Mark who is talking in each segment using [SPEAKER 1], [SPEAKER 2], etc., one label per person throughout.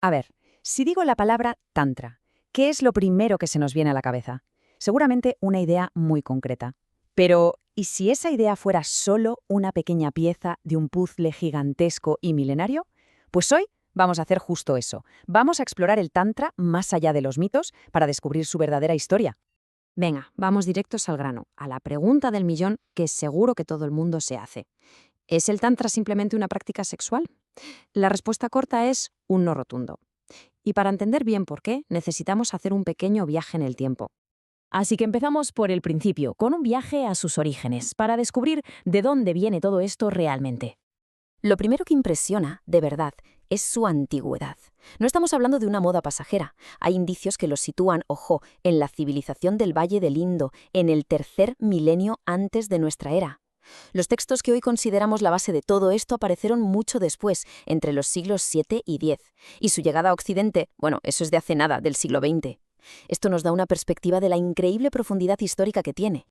[SPEAKER 1] A ver, si digo la palabra tantra, ¿qué es lo primero que se nos viene a la cabeza? Seguramente una idea muy concreta. Pero, ¿y si esa idea fuera solo una pequeña pieza de un puzzle gigantesco y milenario? Pues hoy vamos a hacer justo eso. Vamos a explorar el tantra más allá de los mitos para descubrir su verdadera historia.
[SPEAKER 2] Venga, vamos directos al grano, a la pregunta del millón que seguro que todo el mundo se hace. ¿Es el tantra simplemente una práctica sexual? La respuesta corta es un no rotundo. Y para entender bien por qué, necesitamos hacer un pequeño viaje en el tiempo.
[SPEAKER 3] Así que empezamos por el principio, con un viaje a sus orígenes, para descubrir de dónde viene todo esto realmente.
[SPEAKER 2] Lo primero que impresiona, de verdad, es su antigüedad. No estamos hablando de una moda pasajera. Hay indicios que lo sitúan, ojo, en la civilización del Valle del Indo, en el tercer milenio antes de nuestra era. Los textos que hoy consideramos la base de todo esto aparecieron mucho después, entre los siglos VII y X, y su llegada a Occidente, bueno, eso es de hace nada, del siglo XX. Esto nos da una perspectiva de la increíble profundidad histórica que tiene.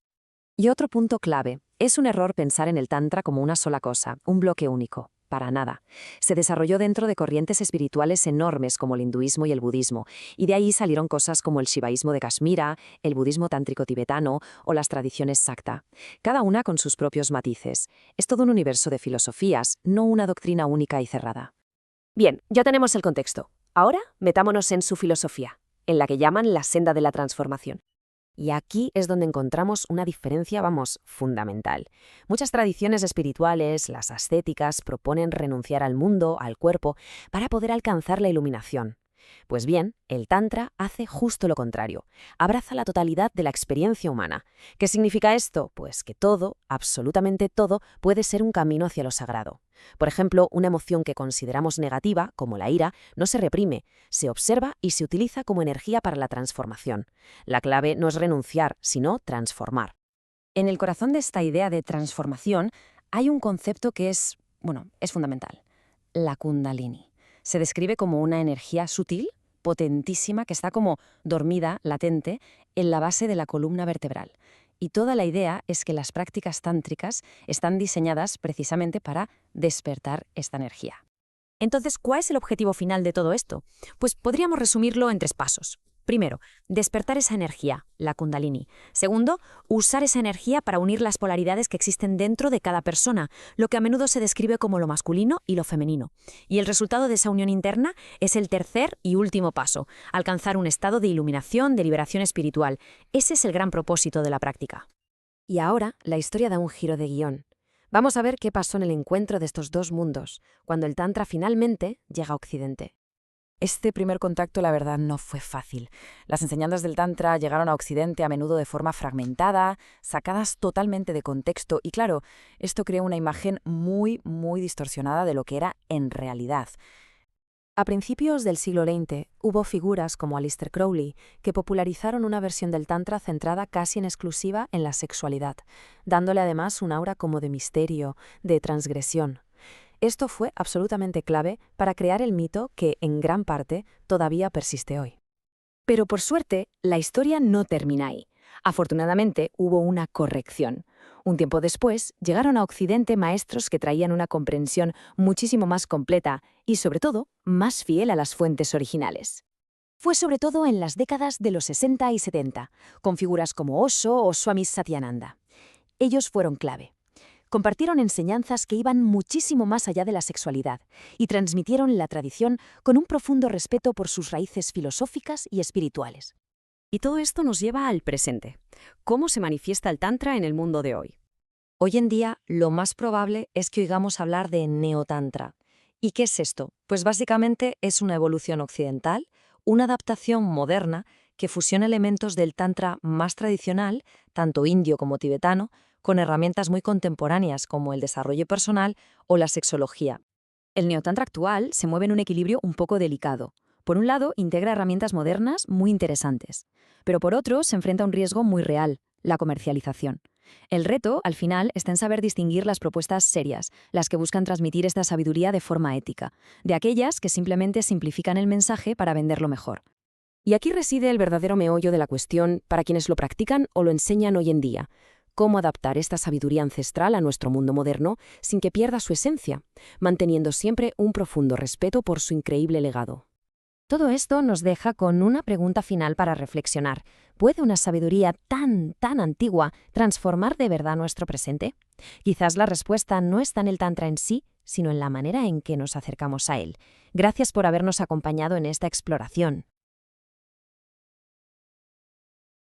[SPEAKER 3] Y otro punto clave, es un error pensar en el Tantra como una sola cosa, un bloque único. Para nada. Se desarrolló dentro de corrientes espirituales enormes como el hinduismo y el budismo, y de ahí salieron cosas como el shivaísmo de Kashmira, el budismo tántrico tibetano o las tradiciones Sakta, cada una con sus propios matices. Es todo un universo de filosofías, no una doctrina única y cerrada.
[SPEAKER 4] Bien, ya tenemos el contexto. Ahora metámonos en su filosofía, en la que llaman la senda de la transformación. Y aquí es donde encontramos una diferencia, vamos, fundamental. Muchas tradiciones espirituales, las ascéticas, proponen renunciar al mundo, al cuerpo, para poder alcanzar la iluminación. Pues bien, el Tantra hace justo lo contrario. Abraza la totalidad de la experiencia humana. ¿Qué significa esto? Pues que todo, absolutamente todo, puede ser un camino hacia lo sagrado. Por ejemplo, una emoción que consideramos negativa, como la ira, no se reprime, se observa y se utiliza como energía para la transformación. La clave no es renunciar, sino transformar.
[SPEAKER 3] En el corazón de esta idea de transformación hay un concepto que es fundamental: la Kundalini. Se describe como una energía sutil, potentísima, que está como dormida, latente, en la base de la columna vertebral. Y toda la idea es que las prácticas tántricas están diseñadas precisamente para despertar esta energía.
[SPEAKER 2] Entonces, ¿cuál es el objetivo final de todo esto? Pues podríamos resumirlo en 3 pasos. Primero, despertar esa energía, la Kundalini. Segundo, usar esa energía para unir las polaridades que existen dentro de cada persona, lo que a menudo se describe como lo masculino y lo femenino. Y el resultado de esa unión interna es el tercer y último paso, alcanzar un estado de iluminación, de liberación espiritual. Ese es el gran propósito de la práctica.
[SPEAKER 4] Y ahora la historia da un giro de guión. Vamos a ver qué pasó en el encuentro de estos dos mundos, cuando el Tantra finalmente llega a Occidente.
[SPEAKER 1] Este primer contacto, la verdad, no fue fácil. Las enseñanzas del Tantra llegaron a Occidente a menudo de forma fragmentada, sacadas totalmente de contexto, y claro, esto creó una imagen muy distorsionada de lo que era en realidad. A principios del siglo XX hubo figuras como Aleister Crowley que popularizaron una versión del Tantra centrada casi en exclusiva en la sexualidad, dándole además un aura como de misterio, de transgresión. Esto fue absolutamente clave para crear el mito que, en gran parte, todavía persiste hoy.
[SPEAKER 4] Pero por suerte, la historia no termina ahí. Afortunadamente, hubo una corrección. Un tiempo después, llegaron a Occidente maestros que traían una comprensión muchísimo más completa y, sobre todo, más fiel a las fuentes originales. Fue sobre todo en las décadas de los 60 y 70, con figuras como Osho o Swami Satyananda. Ellos fueron clave. Compartieron enseñanzas que iban muchísimo más allá de la sexualidad y transmitieron la tradición con un profundo respeto por sus raíces filosóficas y espirituales.
[SPEAKER 2] Y todo esto nos lleva al presente. ¿Cómo se manifiesta el Tantra en el mundo de hoy?
[SPEAKER 3] Hoy en día, lo más probable es que oigamos hablar de neotantra. ¿Y qué es esto? Pues básicamente es una evolución occidental, una adaptación moderna que fusiona elementos del tantra más tradicional, tanto indio como tibetano, con herramientas muy contemporáneas como el desarrollo personal o la sexología.
[SPEAKER 2] El neotantra actual se mueve en un equilibrio un poco delicado. Por un lado, integra herramientas modernas muy interesantes, pero por otro, se enfrenta a un riesgo muy real: la comercialización. El reto, al final, está en saber distinguir las propuestas serias, las que buscan transmitir esta sabiduría de forma ética, de aquellas que simplemente simplifican el mensaje para venderlo mejor. Y aquí reside el verdadero meollo de la cuestión para quienes lo practican o lo enseñan hoy en día: cómo adaptar esta sabiduría ancestral a nuestro mundo moderno sin que pierda su esencia, manteniendo siempre un profundo respeto por su increíble legado. Todo esto nos deja con una pregunta final para reflexionar. ¿Puede una sabiduría tan antigua transformar de verdad nuestro presente? Quizás la respuesta no está en el Tantra en sí, sino en la manera en que nos acercamos a él. Gracias por habernos acompañado en esta exploración.